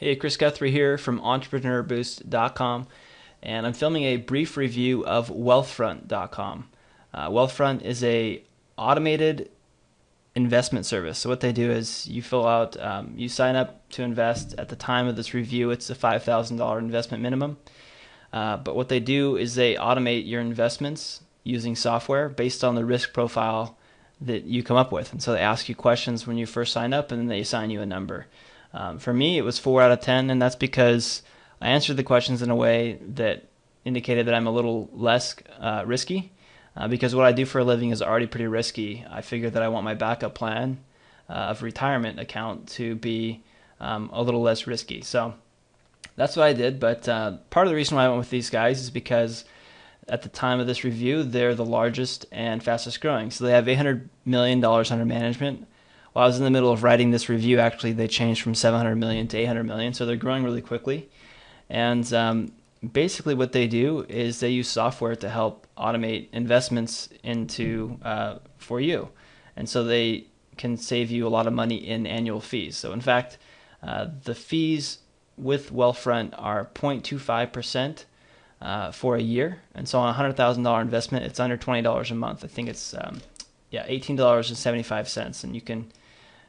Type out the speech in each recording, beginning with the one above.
Hey, Chris Guthrie here from EntrepreneurBoost.com, and I'm filming a brief review of Wealthfront.com. Wealthfront is a automated investment service. So what they do is you fill out, you sign up to invest. At the time of this review, it's a $5,000 investment minimum. But what they do is they automate your investments using software based on the risk profile that you come up with. And so they ask you questions when you first sign up, and then they assign you a number. For me, it was 4 out of 10, and that's because I answered the questions in a way that indicated that I'm a little less risky. Because what I do for a living is already pretty risky. I figured that I want my backup plan of retirement account to be a little less risky. So that's what I did. But part of the reason why I went with these guys is because at the time of this review, they're the largest and fastest growing. So they have $800 million under management. While I was in the middle of writing this review, actually, they changed from 700 million to 800 million. So they're growing really quickly. And basically what they do is they use software to help automate investments into for you. And so they can save you a lot of money in annual fees. So in fact, the fees with Wealthfront are 0.25% for a year. And so on a $100,000 investment, it's under $20 a month. I think it's $18.75, and you can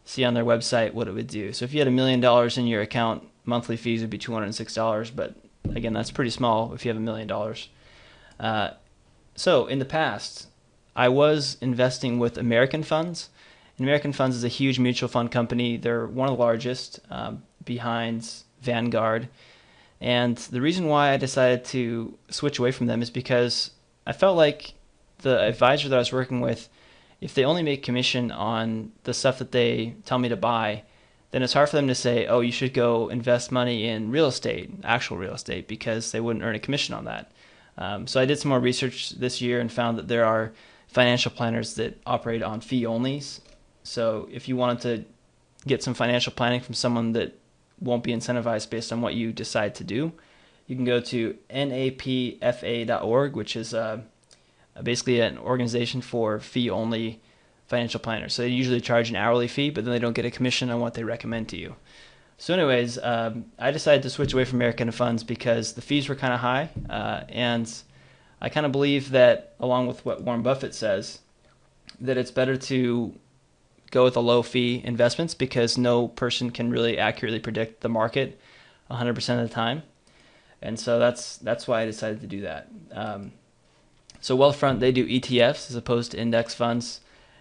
see on their website what it would do. So if you had $1 million in your account, monthly fees would be $206, but again, that's pretty small if you have $1 million. So in the past, I was investing with American Funds. And American Funds is a huge mutual fund company. They're one of the largest behind Vanguard. And the reason why I decided to switch away from them is because I felt like the advisor that I was working with, if they only make commission on the stuff that they tell me to buy, then it's hard for them to say, oh, you should go invest money in real estate, actual real estate, because they wouldn't earn a commission on that. So I did some more research this year and found that there are financial planners that operate on fee onlys. So if you wanted to get some financial planning from someone that won't be incentivized based on what you decide to do, you can go to napfa.org, which is basically an organization for fee-only financial planners. So they usually charge an hourly fee, but then they don't get a commission on what they recommend to you. So anyways, I decided to switch away from American Funds because the fees were kind of high, and I kind of believe that, along with what Warren Buffett says, that it's better to go with a low-fee investments because no person can really accurately predict the market 100% of the time. And so that's why I decided to do that. So Wealthfront, they do ETFs as opposed to index funds,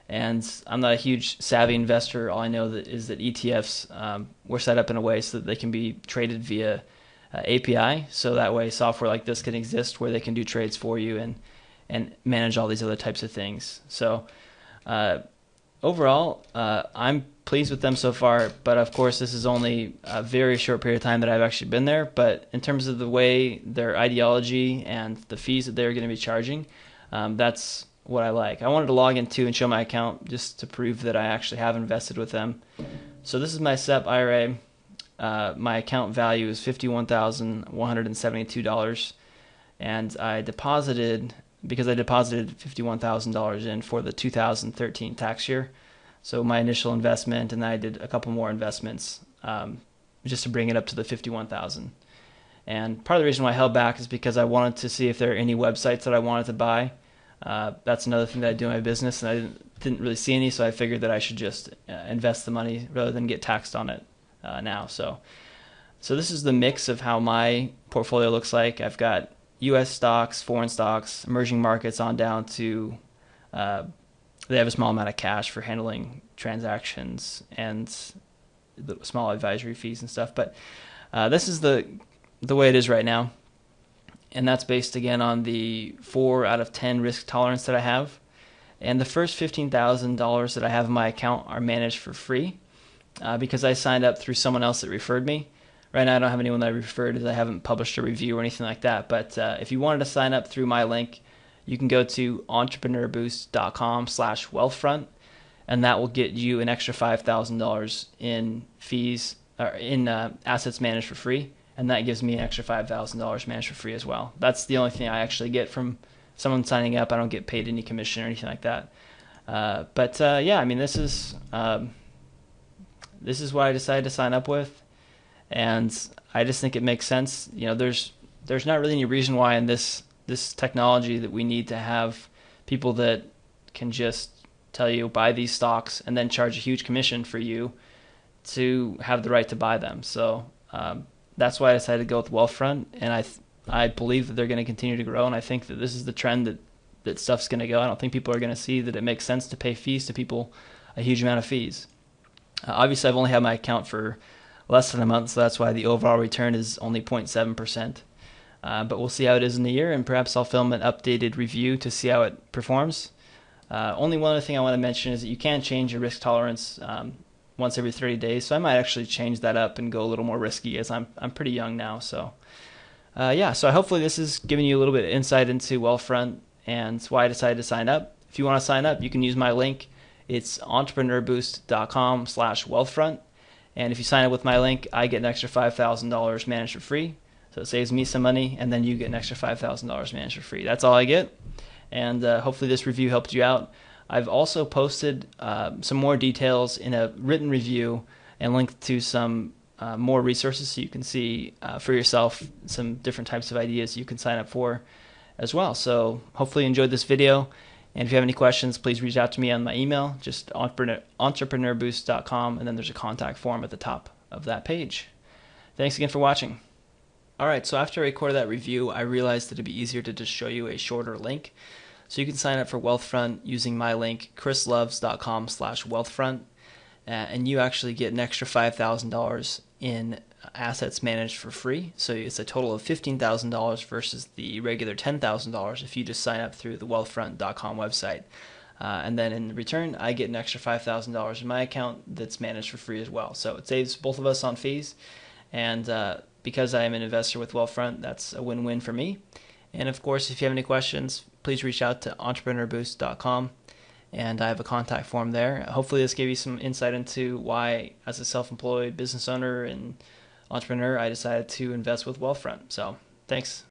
and I'm not a huge savvy investor. All I know is that ETFs were set up in a way so that they can be traded via API, so that way software like this can exist where they can do trades for you and manage all these other types of things. So overall, I'm pleased with them so far, but of course this is only a very short period of time that I've actually been there. But in terms of the way their ideology and the fees that they're going to be charging, that's what I like. I wanted to log into and show my account just to prove that I actually have invested with them. So this is my SEP IRA. My account value is $51,172, and I deposited $51,000 in for the 2013 tax year. So my initial investment, and then I did a couple more investments just to bring it up to the 51,000. And part of the reason why I held back is because I wanted to see if there are any websites that I wanted to buy. That's another thing that I do in my business, and I didn't really see any, so I figured that I should just invest the money rather than get taxed on it now. So this is the mix of how my portfolio looks like. I've got U.S. stocks, foreign stocks, emerging markets, on down to they have a small amount of cash for handling transactions and the small advisory fees and stuff. But this is the way it is right now. And that's based, again, on the 4 out of 10 risk tolerance that I have. And the first $15,000 that I have in my account are managed for free because I signed up through someone else that referred me. Right now I don't have anyone that I referred as I haven't published a review or anything like that. But if you wanted to sign up through my link, you can go to EntrepreneurBoost.com/Wealthfront, and that will get you an extra $5,000 in fees or in assets managed for free. And that gives me an extra $5,000 managed for free as well. That's the only thing I actually get from someone signing up. I don't get paid any commission or anything like that. Yeah, I mean, this is what I decided to sign up with. And I just think it makes sense. There's not really any reason why in this technology that we need to have people that can just tell you buy these stocks and then charge a huge commission for you to have the right to buy them. So that's why I decided to go with Wealthfront, and I believe that they're going to continue to grow, and I think that this is the trend that stuff's going to go. I don't think people are going to see that it makes sense to pay fees to people, a huge amount of fees. Obviously, I've only had my account for less than a month, so that's why the overall return is only 0.7%. But we'll see how it is in the year, and perhaps I'll film an updated review to see how it performs. Only one other thing I want to mention is that you can change your risk tolerance once every 30 days, so I might actually change that up and go a little more risky, as I'm pretty young now. So so hopefully this is giving you a little bit of insight into Wealthfront and why I decided to sign up. If you want to sign up, you can use my link. It's entrepreneurboost.com/Wealthfront. And if you sign up with my link, I get an extra $5,000 managed for free. So it saves me some money, and then you get an extra $5,000 managed for free. That's all I get. And hopefully this review helped you out. I've also posted some more details in a written review and linked to some more resources so you can see for yourself some different types of ideas you can sign up for as well. So hopefully you enjoyed this video. And if you have any questions, please reach out to me on my email, just entrepreneurboost.com, and then there's a contact form at the top of that page. Thanks again for watching. All right, so after I recorded that review, I realized that it'd be easier to just show you a shorter link. So you can sign up for Wealthfront using my link, chrisloves.com/Wealthfront, and you actually get an extra $5,000 in assets managed for free. So it's a total of $15,000 versus the regular $10,000 if you just sign up through the wealthfront.com website. And then in return, I get an extra $5,000 in my account that's managed for free as well. So it saves both of us on fees. And because I am an investor with Wealthfront, that's a win-win for me. And of course, if you have any questions, please reach out to entrepreneurboost.com. And I have a contact form there. Hopefully this gave you some insight into why, as a self-employed business owner and entrepreneur, I decided to invest with Wealthfront. So thanks.